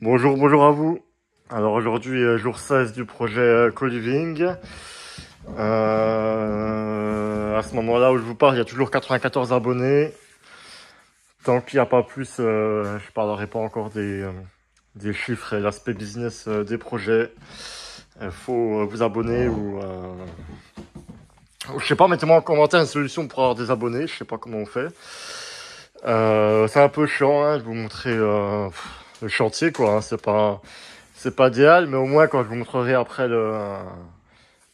Bonjour, bonjour à vous. Alors aujourd'hui, jour 16 du projet Co-Living. À ce moment-là où je vous parle, il y a toujours 94 abonnés. Tant qu'il n'y a pas plus, je parlerai pas encore des chiffres et l'aspect business des projets. Il faut vous abonner ou je sais pas, mettez-moi en commentaire une solution pour avoir des abonnés. Je sais pas comment on fait. C'est un peu chiant, hein, de vous montrer le chantier, quoi. Hein. C'est pas idéal, mais au moins quand je vous montrerai après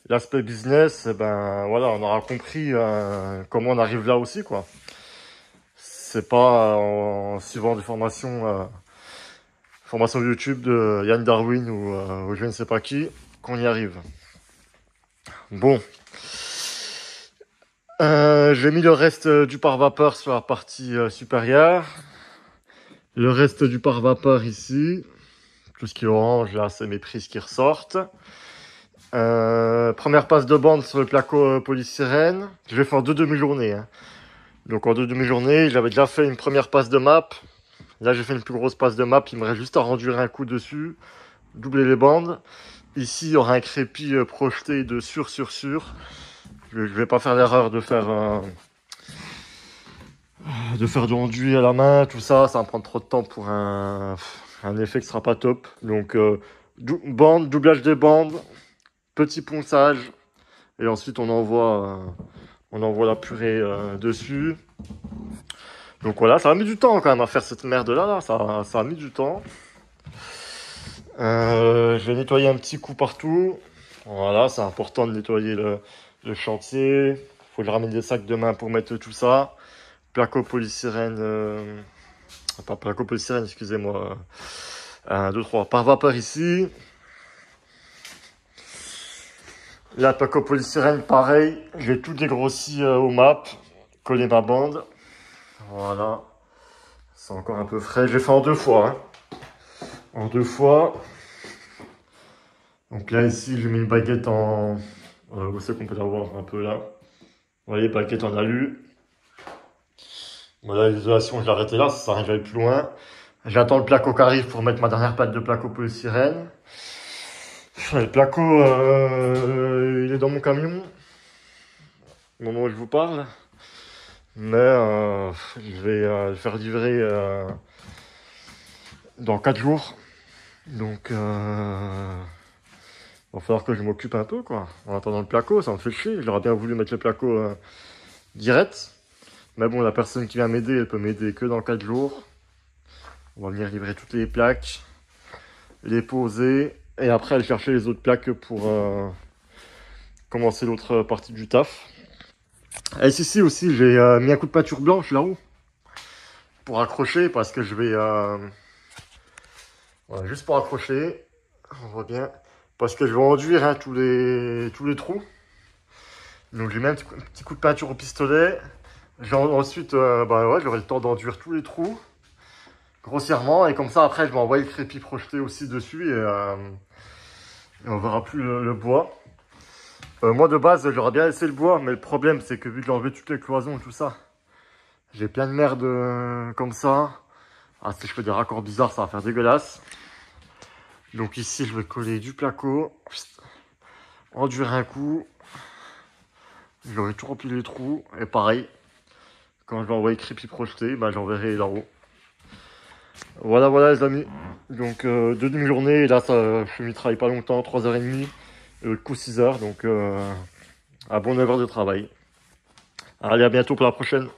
l'aspect business, eh ben voilà, on aura compris comment on arrive là aussi, quoi. C'est pas en suivant des formations YouTube de Yann Darwin ou je ne sais pas qui qu'on y arrive. Bon. J'ai mis le reste du pare-vapeur sur la partie supérieure. Le reste du pare-vapeur ici. Tout ce qui est orange, là, c'est mes prises qui ressortent. Première passe de bande sur le placo polystyrène. Je vais faire 2 demi-journées. Hein. Donc en 2 demi-journées, j'avais déjà fait une première passe de map. Là, j'ai fait une plus grosse passe de map. Il me reste juste à renduire un coup dessus. Doubler les bandes. Ici, il y aura un crépi projeté de sur. Je vais pas faire l'erreur de faire de enduit à la main, tout ça va me prendre trop de temps pour un effet qui sera pas top. Donc doublage des bandes, petit ponçage, et ensuite on envoie la purée dessus. Donc voilà, ça a mis du temps quand même à faire cette merde là, ça a mis du temps. Je vais nettoyer un petit coup partout. Voilà, c'est important de nettoyer le chantier. Faut que je ramène des sacs de main pour mettre tout ça. Placo polystyrène, pas placo polystyrène, excusez-moi. 1, 2, 3, par vapeur ici. La placo polystyrène, pareil. J'ai tout dégrossi au map. Collé ma bande. Voilà. C'est encore un peu frais. J'ai fait en 2 fois. Hein. En 2 fois. Donc là, ici, j'ai mis une baguette en... où c'est qu'on peut la voir un peu là. Vous voyez, baguette en alu. Voilà, l'isolation, je l'ai arrêté là, ça sert à rien que j'aille plus loin. J'attends le placo qui arrive pour mettre ma dernière patte de placo polystyrène. Le placo, il est dans mon camion, au moment où je vous parle. Mais je vais le faire livrer dans 4 jours. Donc, va falloir que je m'occupe un peu, quoi. En attendant le placo, ça me fait chier. J'aurais bien voulu mettre le placo direct. Mais bon, la personne qui vient m'aider, elle peut m'aider que dans 4 jours. On va venir livrer toutes les plaques, les poser, et après aller chercher les autres plaques pour commencer l'autre partie du taf. Et ici aussi, j'ai mis un coup de peinture blanche là-haut pour accrocher, parce que je vais... voilà, juste pour accrocher, on voit bien, parce que je vais enduire hein, tous les trous. Donc j'ai mis un petit coup de peinture au pistolet. Ensuite, bah ouais, j'aurai le temps d'enduire tous les trous grossièrement, et comme ça après je vais envoyer le crépi projeté aussi dessus et on verra plus le bois. Moi de base j'aurais bien laissé le bois, mais le problème c'est que vu que j'ai enlevé toutes les cloisons et tout ça, j'ai plein de merde comme ça. Ah, si je fais des raccords bizarres, ça va faire dégueulasse. Donc ici je vais coller du placo, enduire un coup, j'aurai tout rempli les trous, et pareil, quand je vais envoyer crépi projeté, bah, j'enverrai là-haut. Voilà les amis, donc 2 demi-journées, et là ça, je ne travaille pas longtemps, 3h30, le coup 6h, donc un bon 9 heures de travail. Allez, à bientôt pour la prochaine.